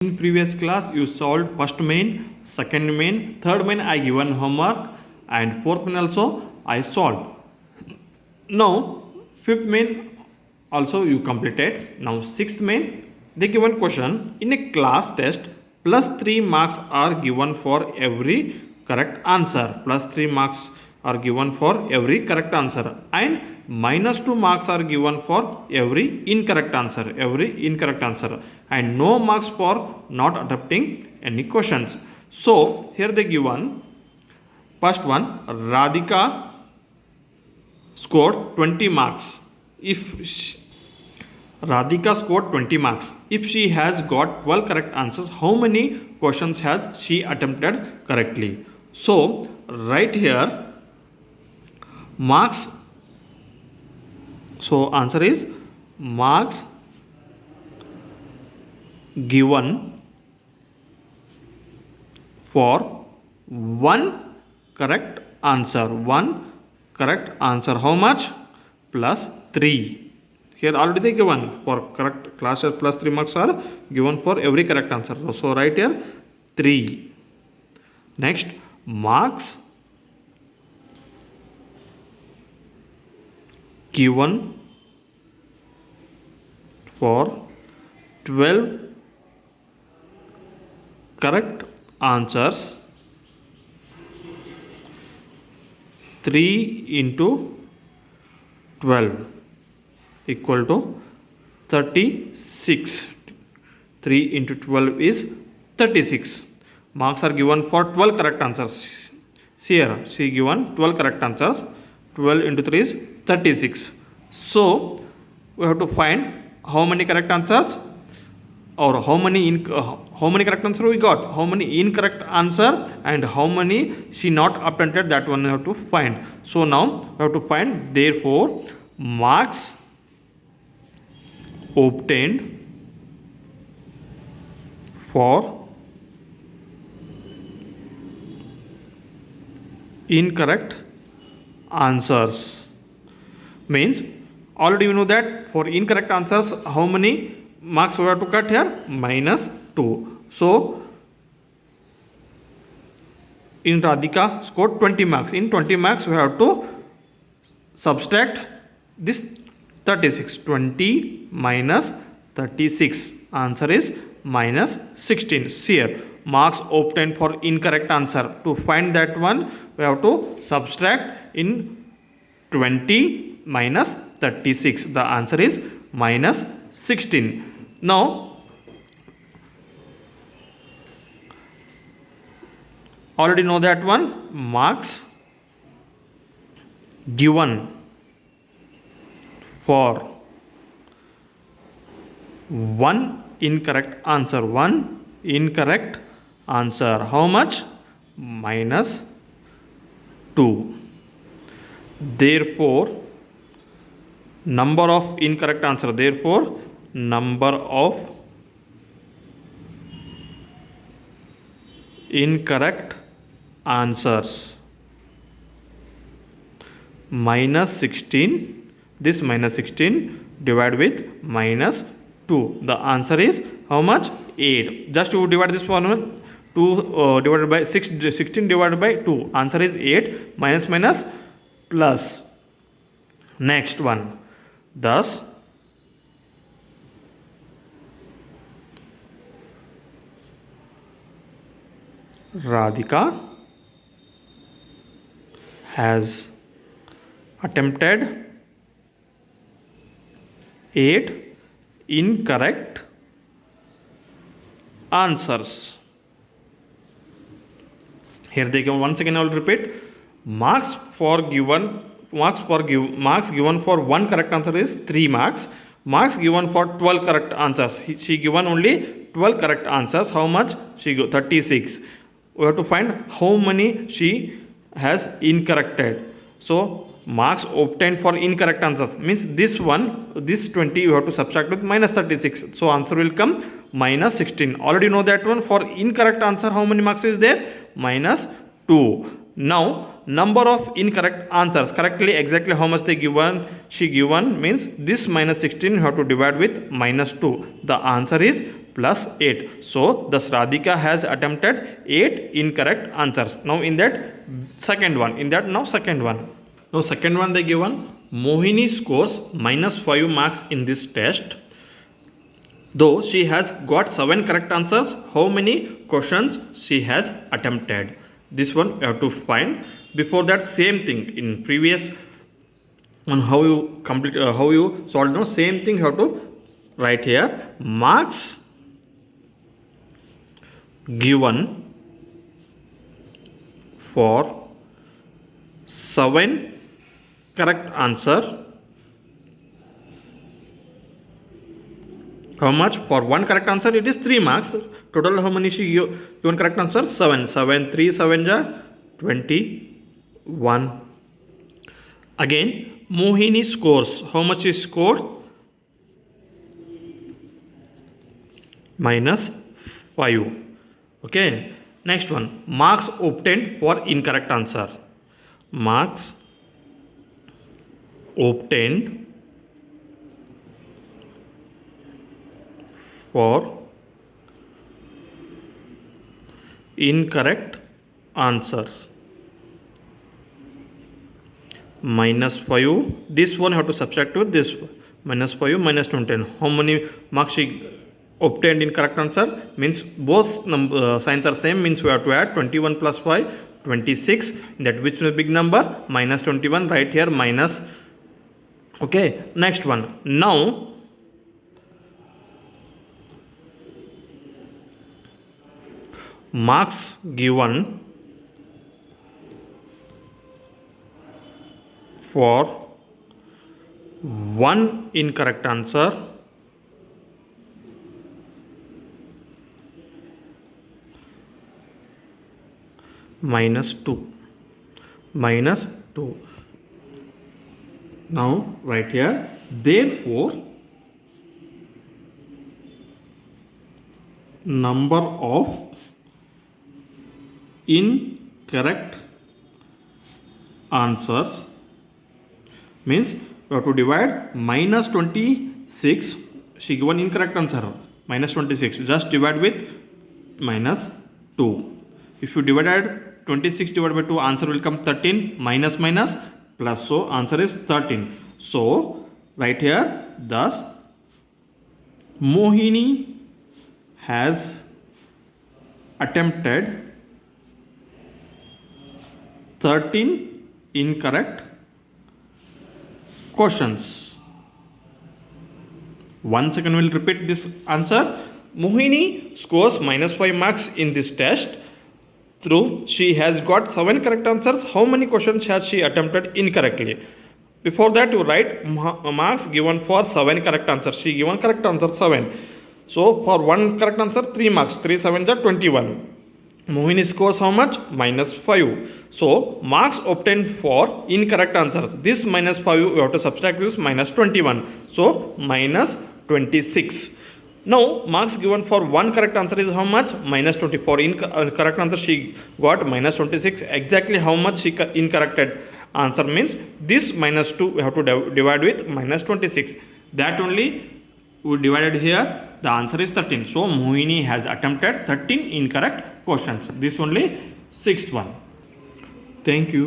In previous class, you solved first main, second main, third main I given homework, and fourth main also I solved. Now, fifth main also you completed. Now, sixth main, they given question in a class test, plus 3 marks are given for every correct answer. Plus 3 marks are given for every correct answer, and minus 2 marks are given for every incorrect answer. And no marks for not attempting any questions. So, here they given first one, Radhika scored 20 marks. Radhika scored 20 marks. If she has got 12 correct answers, how many questions has she attempted correctly? So, right here, marks. So, answer is marks given for one correct answer. One correct answer. How much? Plus 3. Here already they given for correct classes plus 3 marks are given for every correct answer. So right here 3. Next, marks given for 12 correct answers. 3 into 12 equal to 36. 3 into 12 is 36. Marks are given for 12 correct answers. See here, she given 12 correct answers. 12 into 3 is 36. So, we have to find how many correct answers or how many correct answer we got, how many incorrect answer, and how many she not attempted, that one we have to find. So now we have to find, therefore marks obtained for incorrect answers means already you know that for incorrect answers how many marks we have to cut here? Minus 2. So, in Radhika scored 20 marks. In 20 marks we have to subtract this 36. 20 minus 36. Answer is minus 16. See here, marks obtained for incorrect answer. To find that one, we have to subtract in 20 minus 36. The answer is minus 16. Now, already know that one, marks given for one incorrect answer. One incorrect answer. How much? Minus 2. Therefore, number of incorrect answer. Therefore, number of incorrect answers minus 16. This minus 16 divided with minus 2. The answer is how much? 8. Just to divide this one, 2 divided by 16 divided by 2. Answer is 8. Minus plus. Next one. Thus, Radhika has attempted 8 incorrect answers. Here they give, once again I will repeat, marks given for one correct answer is 3 marks. Marks given for 12 correct answers. She given only 12 correct answers. How much? She got 36. We have to find how many she has incorrected. So, marks obtained for incorrect answers means this 20 you have to subtract with minus 36. So, answer will come minus 16. Already know that one. For incorrect answer, how many marks is there? Minus 2. Now, number of incorrect answers, correctly exactly how much she given means this minus 16 you have to divide with minus 2. The answer is plus 8. So thus Radhika has attempted 8 incorrect answers. Now in that second one, now second one they given Mohini scores -5 marks in this test. Though she has got 7 correct answers, how many questions she has attempted? This one you have to find. Before that, same thing in previous on how you complete how you solve. No, same thing you have to write here. Marks given for 7 correct answer. How much? For 1 correct answer it is 3 marks. Total how many she given correct answer? 7. 7 3 7 ja 21. Again Mohini scores. How much is scored? -5. Okay. Next one. Marks obtained for incorrect answer. Marks obtained for incorrect answers. -5. This one have to subtract with this. -5 -10. How many marks she obtained in correct answer? Means both signs are same. Means we have to add 21 plus 5, 26. That which is a big number? -21. Right here minus. Okay. Next one. Now marks given for 1 incorrect answer -2. Now right here, therefore number of incorrect answers means we have to divide -26. She given incorrect answer -26. Just divide with -2. If you divided 26 divided by 2, answer will come 13. Minus plus, so answer is 13. So right here, thus Mohini has attempted 13 incorrect questions. Once again we will repeat this answer. Mohini scores -5 marks in this test. Through she has got 7 correct answers. How many questions has she attempted incorrectly? Before that you write marks given for 7 correct answers. She given correct answer 7. So for 1 correct answer 3 marks. 3 7 are 21. Mohini scores how much? -5. So marks obtained for incorrect answers. This -5 you have to subtract this -21. So -26. Now marks given for 1 correct answer is how much? -20. For correct answer she got -26. Exactly how much she incorrected answer means this -2 we have to divide with -26. That only we divided here. The answer is 13. So Mohini has attempted 13 incorrect questions. This only 6th one. Thank you.